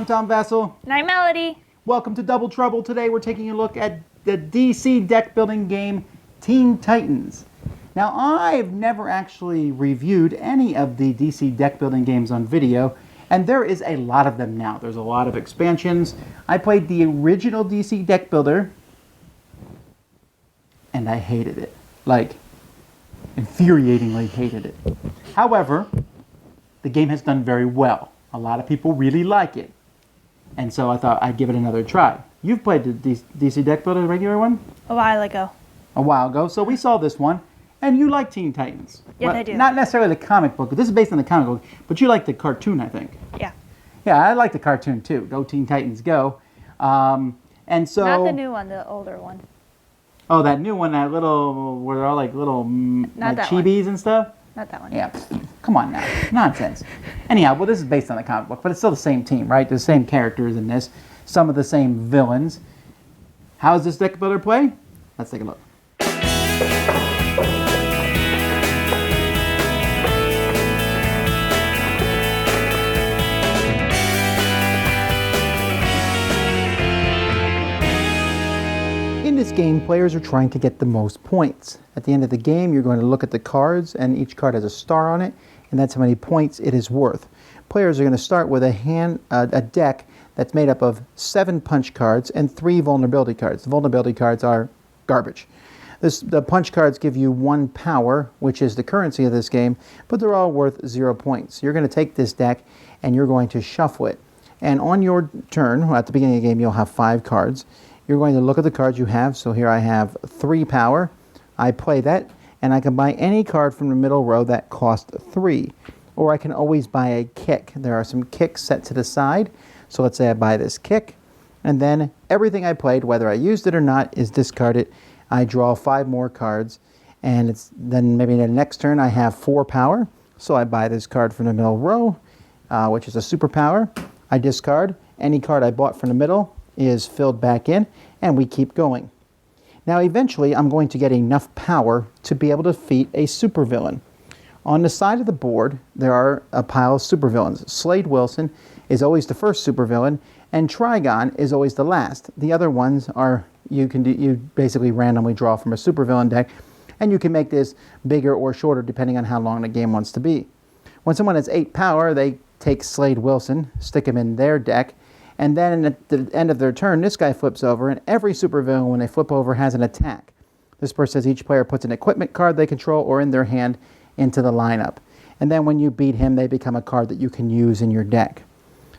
I'm Tom Vasel. And I'm Melody. Welcome to Double Trouble. Today we're taking a look at the DC deck building game Teen Titans. Now I've never actually reviewed any of the DC deck building games on video, and there is a lot of them now. There's a lot of expansions. I played the original DC deck builder, and I hated it. Like, infuriatingly hated it. However, the game has done very well. A lot of people really like it. And so I thought I'd give it another try. You've played the DC deck builder, the regular one? A while ago. A while ago. So we saw this one, and you like Teen Titans. Yes, I do. Not necessarily the comic book. This is based on the comic book, but you like the cartoon, I think. Yeah. Yeah, I like the cartoon too. Go Teen Titans, go. And so... Not the new one, the older one. Oh, that new one, that little, where they're all like little like chibis and stuff? Not that one. Yeah, come on now. Nonsense. Anyhow, well, this is based on the comic book, but it's still the same team, right? The same characters in this. Some of the same villains. How does this deck builder play? Let's take a look. In this game, players are trying to get the most points. At the end of the game, you're going to look at the cards, and each card has a star on it, and that's how many points it is worth. Players are going to start with a deck that's made up of 7 punch cards and 3 vulnerability cards. The vulnerability cards are garbage. The punch cards give you 1 power, which is the currency of this game, but they're all worth 0 points. You're going to take this deck, and you're going to shuffle it. And on your turn, at the beginning of the game, you'll have 5 cards. You're going to look at the cards you have. So here I have 3 power. I play that, and I can buy any card from the middle row that costs 3. Or I can always buy a kick. There are some kicks set to the side. So let's say I buy this kick, and then everything I played, whether I used it or not, is discarded. I draw 5 more cards, and then maybe the next turn I have 4 power. So I buy this card from the middle row, which is a superpower. I discard. Any card I bought from the middle is filled back in, and we keep going. Now eventually I'm going to get enough power to be able to defeat a supervillain. On the side of the board there are a pile of supervillains. Slade Wilson is always the first supervillain, and Trigon is always the last. The other ones are you basically randomly draw from a supervillain deck, and you can make this bigger or shorter depending on how long the game wants to be. When someone has 8 power, they take Slade Wilson, stick him in their deck, and then at the end of their turn, this guy flips over, and every supervillain, when they flip over, has an attack. This person says each player puts an equipment card they control or in their hand into the lineup. And then when you beat him, they become a card that you can use in your deck.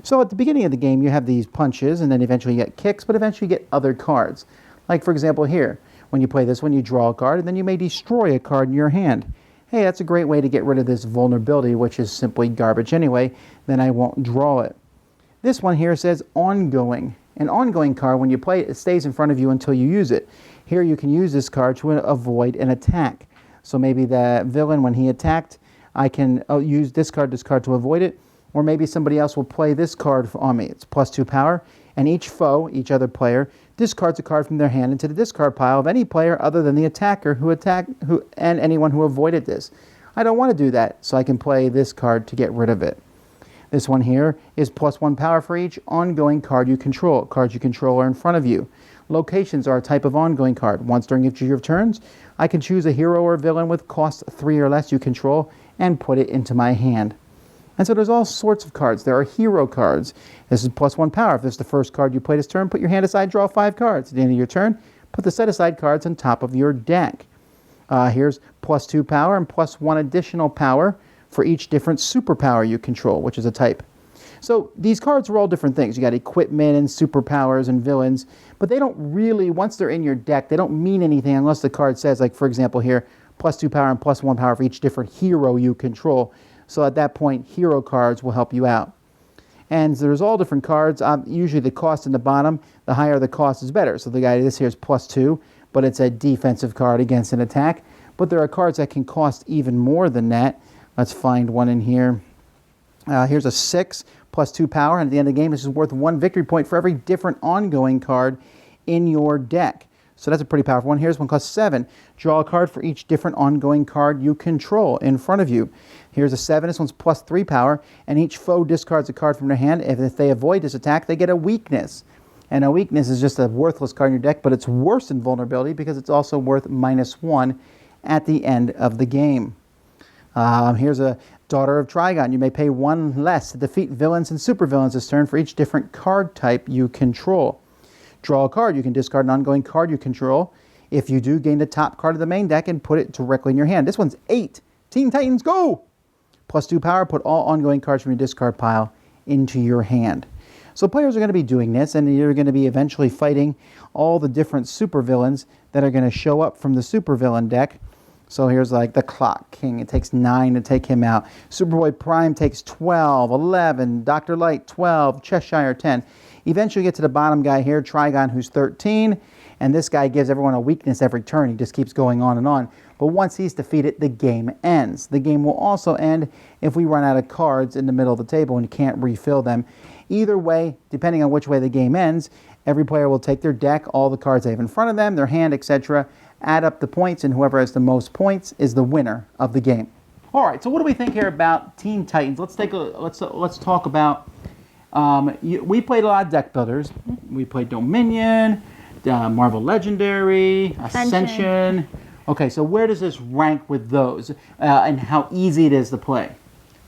So at the beginning of the game, you have these punches, and then eventually you get kicks, but eventually you get other cards. Like, for example, here, when you play this one, you draw a card, and then you may destroy a card in your hand. Hey, that's a great way to get rid of this vulnerability, which is simply garbage anyway. Then I won't draw it. This one here says ongoing. An ongoing card, when you play it, it stays in front of you until you use it. Here you can use this card to avoid an attack. So maybe the villain, when he attacked, I can use this card to avoid it. Or maybe somebody else will play this card on me. It's +2 power. And each foe, each other player, discards a card from their hand into the discard pile of any player other than the attacker and anyone who avoided this. I don't want to do that, so I can play this card to get rid of it. This one here is +1 power for each ongoing card you control. Cards you control are in front of you. Locations are a type of ongoing card. Once during each of your turns, I can choose a hero or villain with cost 3 or less you control and put it into my hand. And so there's all sorts of cards. There are hero cards. This is +1 power. If this is the first card you play this turn, put your hand aside, draw 5 cards. At the end of your turn, put the set-aside cards on top of your deck. Here's +2 power and +1 additional power for each different superpower you control, which is a type. So these cards are all different things. You got equipment and superpowers and villains, but they don't really, once they're in your deck, they don't mean anything unless the card says, like for example here, +2 power and +1 power for each different hero you control. So at that point, hero cards will help you out. And there's all different cards. Usually the cost in the bottom, the higher the cost is better. So the guy, this here is +2, but it's a defensive card against an attack. But there are cards that can cost even more than that. Let's find one in here. Here's a 6 +2 power, and at the end of the game, this is worth 1 victory point for every different ongoing card in your deck. So that's a pretty powerful one. Here's one costs 7. Draw a card for each different ongoing card you control in front of you. Here's a 7. This one's plus 3 power, and each foe discards a card from their hand. If they avoid this attack, they get a weakness. And a weakness is just a worthless card in your deck, but it's worse than vulnerability because it's also worth -1 at the end of the game. Here's a Daughter of Trigon. You may pay 1 less to defeat villains and supervillains this turn for each different card type you control. Draw a card. You can discard an ongoing card you control. If you do, gain the top card of the main deck and put it directly in your hand. This one's 8. Teen Titans, go! Plus 2 power, put all ongoing cards from your discard pile into your hand. So players are going to be doing this, and you're going to be eventually fighting all the different supervillains that are going to show up from the supervillain deck. So here's like the Clock King. It takes 9 to take him out. Superboy Prime takes 12, 11. Dr. Light, 12. Cheshire, 10. Eventually get to the bottom guy here, Trigon, who's 13. And this guy gives everyone a weakness every turn. He just keeps going on and on. But once he's defeated, the game ends. The game will also end if we run out of cards in the middle of the table and you can't refill them. Either way, depending on which way the game ends, every player will take their deck, all the cards they have in front of them, their hand, etc., add up the points, and whoever has the most points is the winner of the game. All right, so what do we think here about Teen Titans? Let's talk about. We played a lot of deck builders. We played Dominion, Marvel Legendary, Ascension. Okay, so where does this rank with those, and how easy it is to play?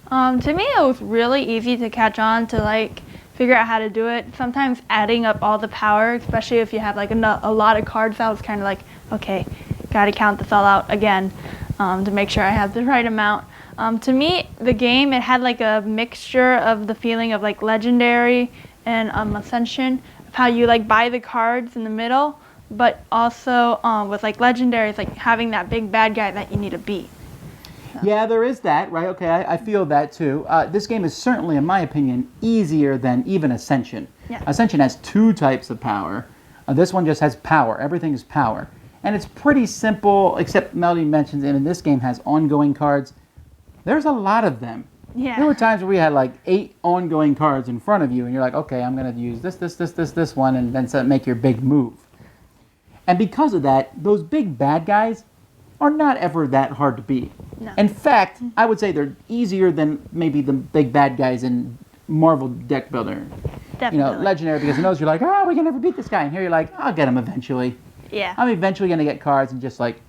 To me, it was really easy to catch on to like figure out how to do it. Sometimes adding up all the power, especially if you have like a lot of cards out, it's kind of like, okay, got to count this all out again to make sure I have the right amount. To me, the game, it had like a mixture of the feeling of like Legendary and Ascension, of how you like buy the cards in the middle, but also with like Legendary, it's like having that big bad guy that you need to beat. Yeah, there is that, right? Okay, I feel that too. This game is certainly, in my opinion, easier than even Ascension. Yeah. Ascension has 2 types of power. This one just has power. Everything is power. And it's pretty simple, except Melody mentions it, and this game has ongoing cards. There's a lot of them. Yeah. There were times where we had like 8 ongoing cards in front of you, and you're like, okay, I'm going to use this one, and then make your big move. And because of that, those big bad guys are not ever that hard to beat. No. In fact, I would say they're easier than maybe the big bad guys in Marvel deck builder. Definitely. You know, Legendary, because it knows you're like, oh, we can never beat this guy. And here you're like, I'll get him eventually. Yeah. I'm eventually going to get cards and just like,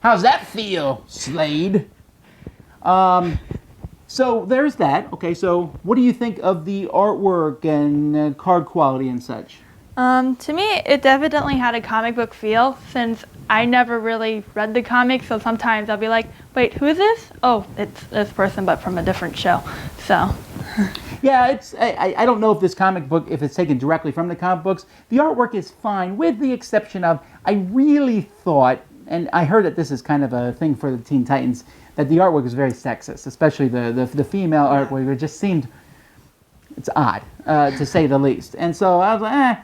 how's that feel, Slade? So there's that. Okay, so what do you think of the artwork and card quality and such? To me, it definitely had a comic book feel, since I never really read the comics, so sometimes I'll be like, wait, who is this? Oh, it's this person, but from a different show. So. Yeah, I don't know if this comic book, if it's taken directly from the comic books. The artwork is fine, with the exception of, I really thought, and I heard that this is kind of a thing for the Teen Titans, that the artwork was very sexist, especially the female artwork. It just seemed, it's odd, to say the least. And so I was like,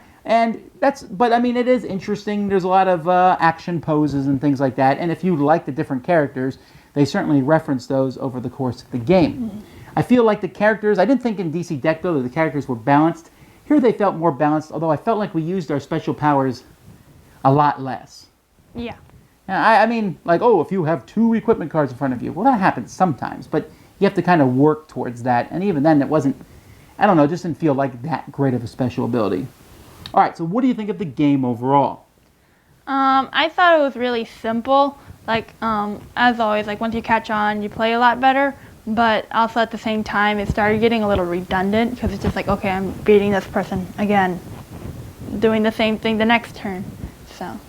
but I mean, it is interesting. There's a lot of action poses and things like that. And if you like the different characters, they certainly reference those over the course of the game. Mm-hmm. I feel like the characters, I didn't think in DC Deck Builder the characters were balanced. Here they felt more balanced, although I felt like we used our special powers a lot less. Yeah. I mean, like, oh, if you have 2 equipment cards in front of you, well, that happens sometimes, but you have to kind of work towards that. And even then, it wasn't, I don't know, it just didn't feel like that great of a special ability. All right, so what do you think of the game overall? I thought it was really simple. Like, as always, like once you catch on, you play a lot better. But also at the same time, it started getting a little redundant because it's just like, okay, I'm beating this person again, doing the same thing the next turn. So.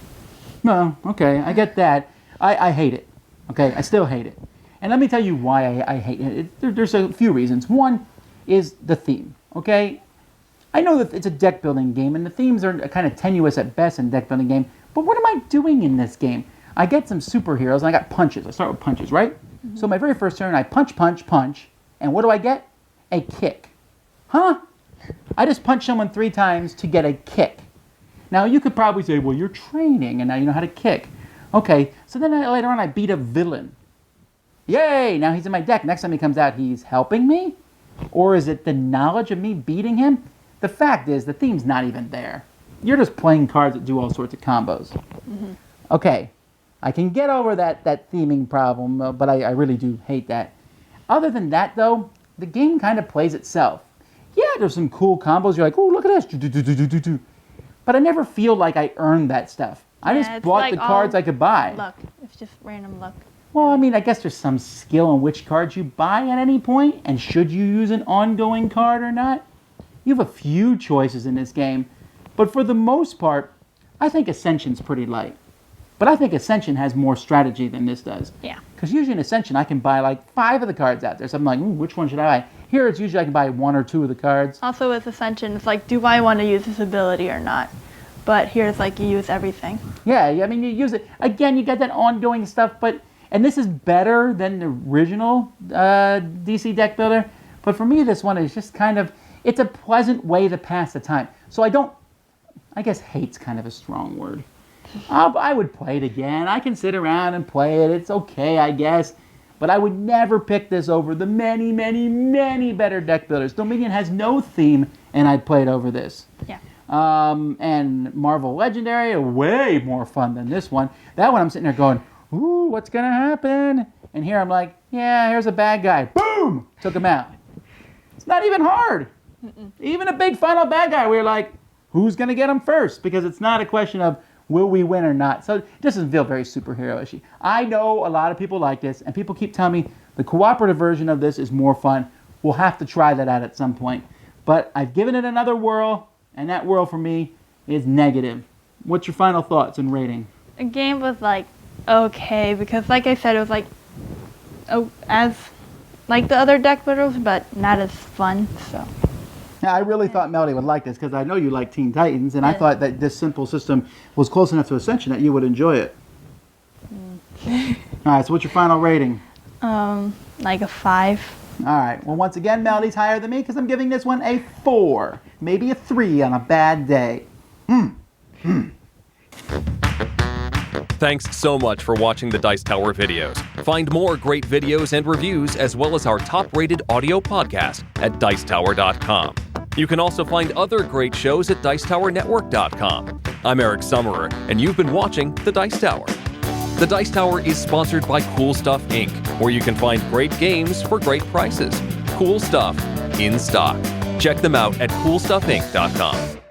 No, okay, I get that. I hate it. Okay, I still hate it. And let me tell you why I hate it. There's a few reasons. One is the theme, okay? I know that it's a deck building game, and the themes are kind of tenuous at best in a deck building game, but what am I doing in this game? I get some superheroes, and I got punches. I start with punches, right? Mm-hmm. So my very first turn, I punch, and what do I get? A kick. Huh? I just punched someone 3 times to get a kick. Now, you could probably say, well, you're training, and now you know how to kick. Okay, so then later on, I beat a villain. Yay! Now he's in my deck. Next time he comes out, he's helping me? Or is it the knowledge of me beating him? The fact is, the theme's not even there. You're just playing cards that do all sorts of combos. Okay, I can get over that theming problem, but I really do hate that. Other than that, though, the game kind of plays itself. Yeah, there's some cool combos. You're like, oh, look at this. But I never feel like I earned that stuff. I Yeah, just it's bought like the cards all I could buy. Luck. It's just random luck. Well, I mean, I guess there's some skill in which cards you buy at any point, and should you use an ongoing card or not. You have a few choices in this game, but for the most part, I think Ascension's pretty light. But I think Ascension has more strategy than this does. Yeah. Because usually in Ascension, I can buy like 5 of the cards out there. So I'm like, which one should I buy? Here, it's usually I can buy 1 or 2 of the cards. Also with Ascension, it's like, do I want to use this ability or not? But here's like you use everything. Yeah, I mean, you use it. Again, you got that ongoing stuff, and this is better than the original DC deck builder. But for me, this one is just kind of, it's a pleasant way to pass the time. So I guess hate's kind of a strong word. I would play it again. I can sit around and play it. It's okay, I guess. But I would never pick this over the many, many, many better deck builders. Dominion has no theme, and I'd play it over this. Yeah. And Marvel Legendary, way more fun than this one. That one I'm sitting there going, ooh, what's going to happen? And here I'm like, yeah, here's a bad guy. Boom! Took him out. It's not even hard. Even a big final bad guy, we're like, who's going to get him first? Because it's not a question of will we win or not. So it doesn't feel very superhero-ish. I know a lot of people like this, and people keep telling me the cooperative version of this is more fun. We'll have to try that out at some point. But I've given it another whirl, and that whirl for me is negative. What's your final thoughts and rating? The game was like okay because, like I said, it was like as like the other deck builders, but not as fun. So. Yeah, I really thought Melody would like this because I know you like Teen Titans, and I thought that this simple system was close enough to Ascension that you would enjoy it. All right, so what's your final rating? Like a 5. All right, well, once again, Melody's higher than me because I'm giving this one a 4, maybe a 3 on a bad day. Thanks so much for watching the Dice Tower videos. Find more great videos and reviews as well as our top-rated audio podcast at Dicetower.com. You can also find other great shows at Dicetowernetwork.com. I'm Eric Summerer, and you've been watching The Dice Tower. The Dice Tower is sponsored by Cool Stuff Inc., where you can find great games for great prices. Cool stuff in stock. Check them out at CoolStuffInc.com.